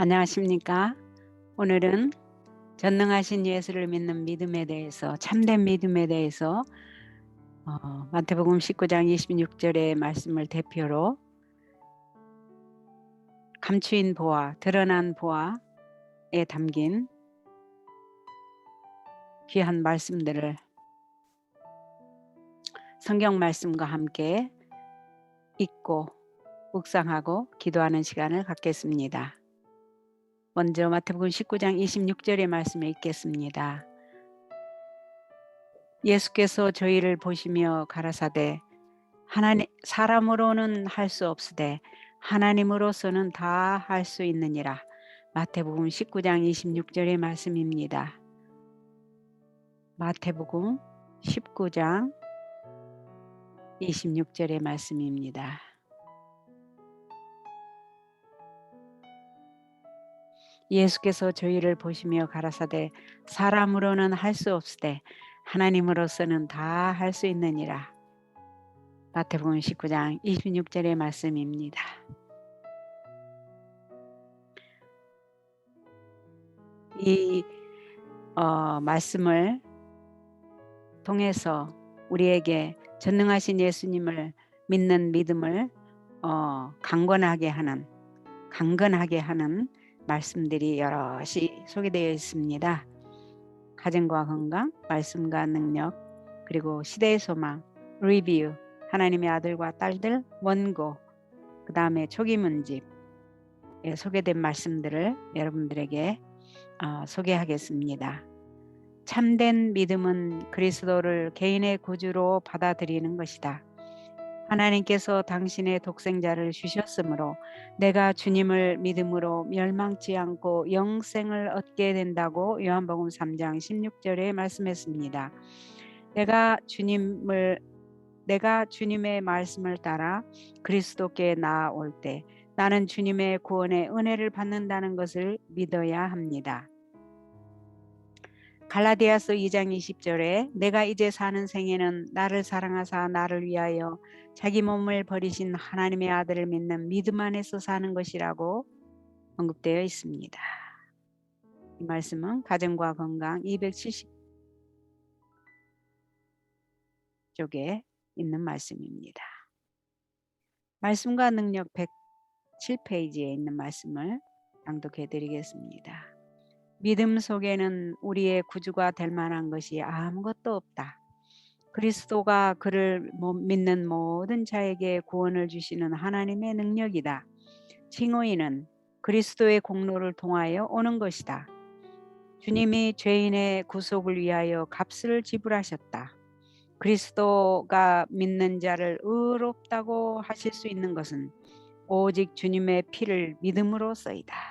안녕하십니까? 오늘은 전능하신 예수를 믿는 믿음에 대해서, 참된 믿음에 대해서 마태복음 19장 26절의 말씀을 대표로 감추인 보화, 드러난 보화에 담긴 귀한 말씀들을 성경 말씀과 함께 읽고 묵상하고 기도하는 시간을 갖겠습니다. 먼저 마태복음 19장 26절의 말씀을 읽겠습니다. 예수께서 저희를 보시며 가라사대 사람으로는 할 수 없으되 하나님으로서는 다 할 수 있느니라. 마태복음 19장 26절의 말씀입니다. 마태복음 19장 26절의 말씀입니다. 예수께서 저희를 보시며 가라사대 사람으로는 할 수 없으되 하나님으로서는 다 할 수 있느니라. 마태복음 19장 26절의 말씀입니다. 이 말씀을 통해서 우리에게 전능하신 예수님을 믿는 믿음을 강건하게 하는 말씀들이 여럿이 소개되어 있습니다. 가정과 건강, 말씀과 능력, 그리고 시대의 소망, 리뷰, 하나님의 아들과 딸들, 원고, 그 다음에 초기문집에 소개된 말씀들을 여러분들에게 소개하겠습니다. 참된 믿음은 그리스도를 개인의 구주로 받아들이는 것이다. 하나님께서 당신의 독생자를 주셨으므로 내가 주님을 믿음으로 멸망치 않고 영생을 얻게 된다고 요한복음 3장 16절에 말씀했습니다. 내가 주님의 말씀을 따라 그리스도께 나아올 때 나는 주님의 구원의 은혜를 받는다는 것을 믿어야 합니다. 갈라디아서 2장 20절에 내가 이제 사는 생에는 나를 사랑하사 나를 위하여 자기 몸을 버리신 하나님의 아들을 믿는 믿음 안에서 사는 것이라고 언급되어 있습니다. 이 말씀은 가정과 건강 270쪽에 있는 말씀입니다. 말씀과 능력 107페이지에 있는 말씀을 낭독해 드리겠습니다. 믿음 속에는 우리의 구주가 될 만한 것이 아무것도 없다. 그리스도가 그를 믿는 모든 자에게 구원을 주시는 하나님의 능력이다. 칭의는 그리스도의 공로를 통하여 오는 것이다. 주님이 죄인의 구속을 위하여 값을 지불하셨다. 그리스도가 믿는 자를 의롭다고 하실 수 있는 것은 오직 주님의 피를 믿음으로써이다.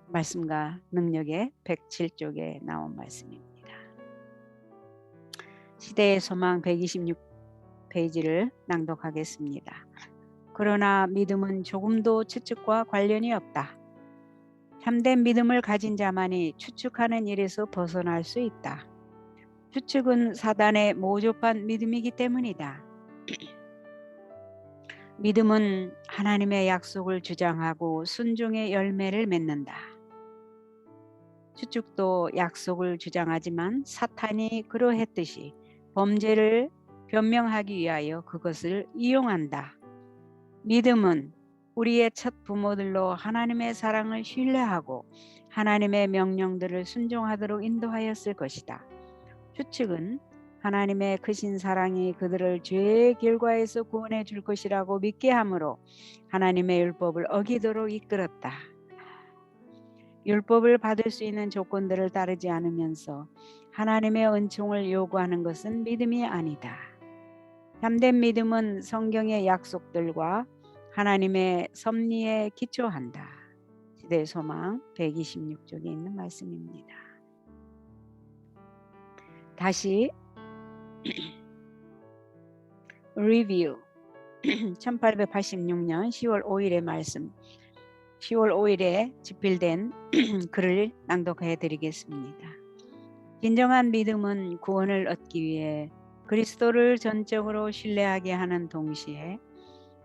말씀과 능력의 107쪽에 나온 말씀입니다. 시대의 소망 126페이지를 낭독하겠습니다. 그러나 믿음은 조금도 추측과 관련이 없다. 참된 믿음을 가진 자만이 추측하는 일에서 벗어날 수 있다. 추측은 사단의 모조한 믿음이기 때문이다. 믿음은 하나님의 약속을 주장하고 순종의 열매를 맺는다. 추측도 약속을 주장하지만 사탄이 그러했듯이 범죄를 변명하기 위하여 그것을 이용한다. 믿음은 우리의 첫 부모들로 하나님의 사랑을 신뢰하고 하나님의 명령들을 순종하도록 인도하였을 것이다. 추측은 하나님의 크신 사랑이 그들을 죄의 결과에서 구원해 줄 것이라고 믿게 함으로 하나님의 율법을 어기도록 이끌었다. 율법을 받을 수 있는 조건들을 따르지 않으면서 하나님의 은총을 요구하는 것은 믿음이 아니다. 참된 믿음은 성경의 약속들과 하나님의 섭리에 기초한다. 시대의 소망 126쪽에 있는 말씀입니다. 다시 리뷰 1886년 10월 5일의 말씀 10월 5일에 집필된 글을 낭독해 드리겠습니다. 진정한 믿음은 구원을 얻기 위해 그리스도를 전적으로 신뢰하게 하는 동시에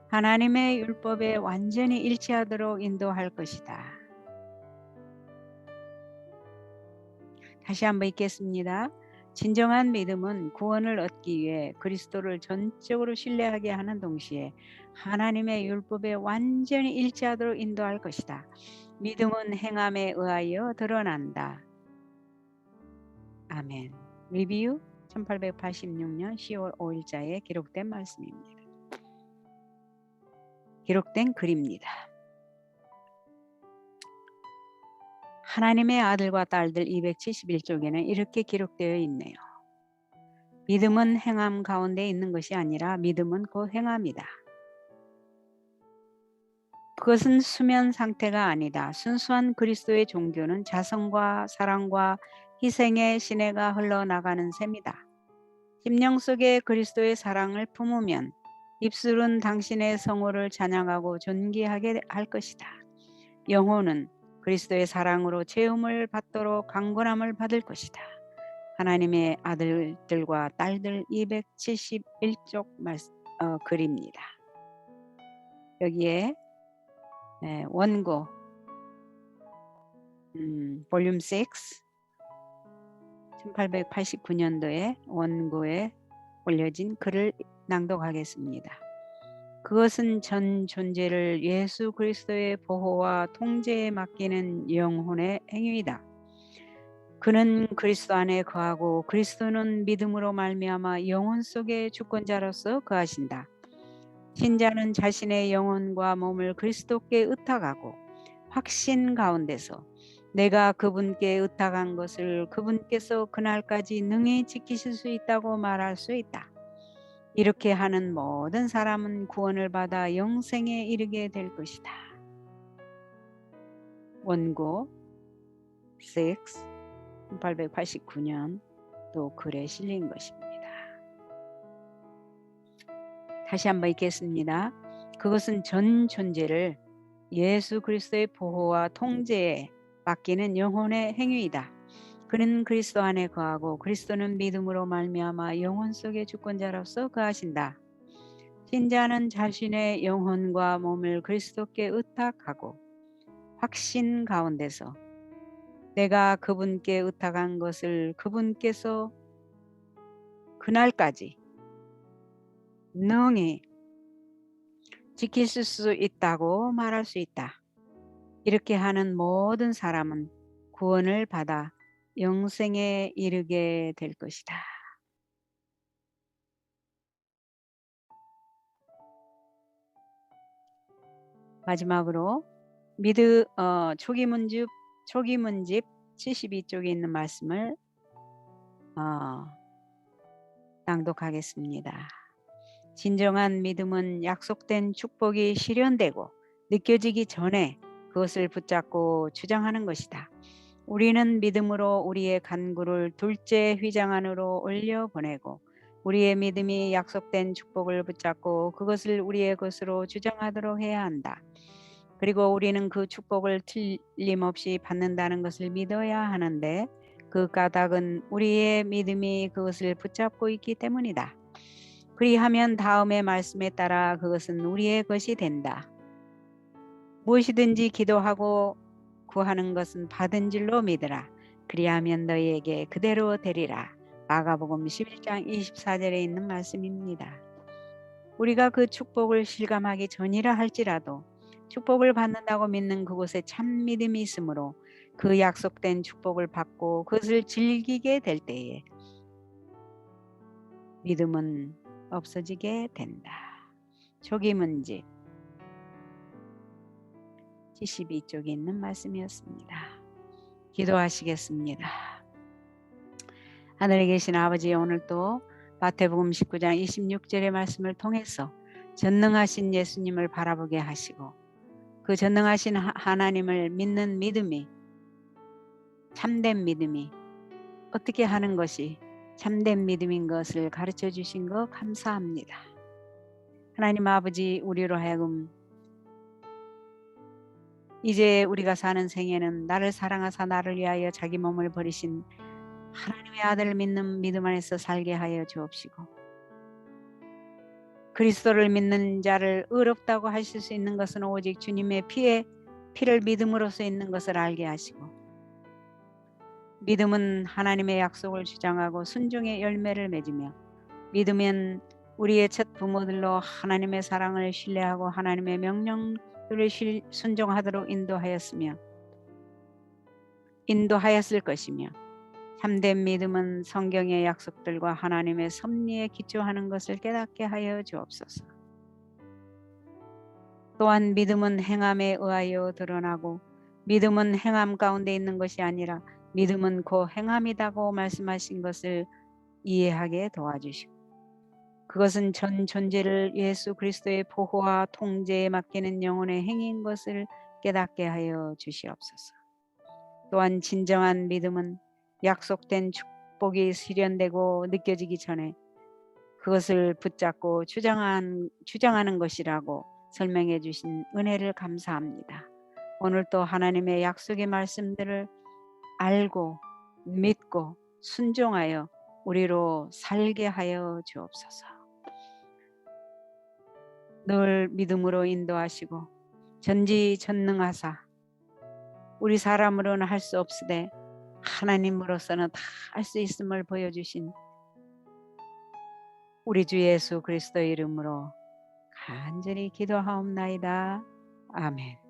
하나님의 율법에 완전히 일치하도록 인도할 것이다. 다시 한번 읽겠습니다. 진정한 믿음은 구원을 얻기 위해 그리스도를 전적으로 신뢰하게 하는 동시에 하나님의 율법에 완전히 일치하도록 인도할 것이다. 믿음은 행함에 의하여 드러난다. 아멘. 리뷰 1886년 10월 5일자에 기록된 말씀입니다. 기록된 글입니다. 하나님의 아들과 딸들 271쪽에는 이렇게 기록되어 있네요. 믿음은 행함 가운데 있는 것이 아니라 믿음은 곧 행함이다. 그것은 수면 상태가 아니다. 순수한 그리스도의 종교는 자성과 사랑과 희생의 시내가 흘러나가는 셈이다. 심령 속에 그리스도의 사랑을 품으면 입술은 당신의 성호를 찬양하고 존귀하게 할 것이다. 영혼은 그리스도의 사랑으로 채움을 받도록 강건함을 받을 것이다. 하나님의 아들들과 딸들 271쪽 글입니다. 여기에 원고 볼륨 6 1889년도에 원고에 올려진 글을 낭독하겠습니다. 그것은 전 존재를 예수 그리스도의 보호와 통제에 맡기는 영혼의 행위이다. 그는 그리스도 안에 거하고 그리스도는 믿음으로 말미암아 영혼 속의 주권자로서 거하신다. 신자는 자신의 영혼과 몸을 그리스도께 의탁하고 확신 가운데서 내가 그분께 의탁한 것을 그분께서 그날까지 능히 지키실 수 있다고 말할 수 있다. 이렇게 하는 모든 사람은 구원을 받아 영생에 이르게 될 것이다. 원고 6 1889년 또 글에 실린 것입니다. 다시 한번 읽겠습니다. 그것은 전 존재를 예수 그리스도의 보호와 통제에 맡기는 영혼의 행위이다. 그는 그리스도 안에 거하고 그리스도는 믿음으로 말미암아 영혼 속의 주권자로서 거하신다. 신자는 자신의 영혼과 몸을 그리스도께 의탁하고 확신 가운데서 내가 그분께 의탁한 것을 그분께서 그날까지 능히 지키실 수 있다고 말할 수 있다. 이렇게 하는 모든 사람은 구원을 받아 영생에 이르게 될 것이다. 마지막으로 초기문집 72쪽에 있는 말씀을 낭독하겠습니다. 진정한 믿음은 약속된 축복이 실현되고 느껴지기 전에 그것을 붙잡고 주장하는 것이다. 우리는 믿음으로 우리의 간구를 둘째 휘장 안으로 올려보내고 우리의 믿음이 약속된 축복을 붙잡고 그것을 우리의 것으로 주장하도록 해야 한다. 그리고 우리는 그 축복을 틀림없이 받는다는 것을 믿어야 하는데 그 까닭은 우리의 믿음이 그것을 붙잡고 있기 때문이다. 그리하면 다음의 말씀에 따라 그것은 우리의 것이 된다. 무엇이든지 기도하고 구하는 것은 받은 줄로 믿으라. 그리하면 너희에게 그대로 되리라. 마가복음 11장 24절에 있는 말씀입니다. 우리가 그 축복을 실감하기 전이라 할지라도 축복을 받는다고 믿는 그곳에 참 믿음이 있으므로 그 약속된 축복을 받고 그것을 즐기게 될 때에 믿음은 없어지게 된다. 초기문집 72쪽에 있는 말씀이었습니다. 기도하시겠습니다. 하늘에 계신 아버지, 오늘 또 마태복음 19장 26절의 말씀을 통해서 전능하신 예수님을 바라보게 하시고 그 전능하신 하나님을 믿는 믿음이 참된 믿음이 어떻게 하는 것이 참된 믿음인 것을 가르쳐 주신 것 감사합니다. 하나님 아버지, 우리로 하여금 이제 우리가 사는 생에는 나를 사랑하사 나를 위하여 자기 몸을 버리신 하나님의 아들을 믿는 믿음 안에서 살게 하여 주옵시고 그리스도를 믿는 자를 의롭다고 하실 수 있는 것은 오직 주님의 피를 믿음으로써 있는 것을 알게 하시고 믿음은 하나님의 약속을 주장하고 순종의 열매를 맺으며 믿으면 우리의 첫 부모들로 하나님의 사랑을 신뢰하고 하나님의 명령들을 순종하도록 인도하였을 것이며 참된 믿음은 성경의 약속들과 하나님의 섭리에 기초하는 것을 깨닫게 하여 주옵소서. 또한 믿음은 행함에 의하여 드러나고 믿음은 행함 가운데 있는 것이 아니라 믿음은 곧 행함이다고 말씀하신 것을 이해하게 도와주시고 그것은 전 존재를 예수 그리스도의 보호와 통제에 맡기는 영혼의 행위인 것을 깨닫게 하여 주시옵소서. 또한 진정한 믿음은 약속된 축복이 실현되고 느껴지기 전에 그것을 붙잡고 주장하는 것이라고 설명해 주신 은혜를 감사합니다. 오늘 또 하나님의 약속의 말씀들을 알고 믿고 순종하여 우리로 살게 하여 주옵소서. 늘 믿음으로 인도하시고 전지전능하사 우리 사람으로는 할 수 없으되 하나님으로서는 다 할 수 있음을 보여주신 우리 주 예수 그리스도의 이름으로 간절히 기도하옵나이다. 아멘.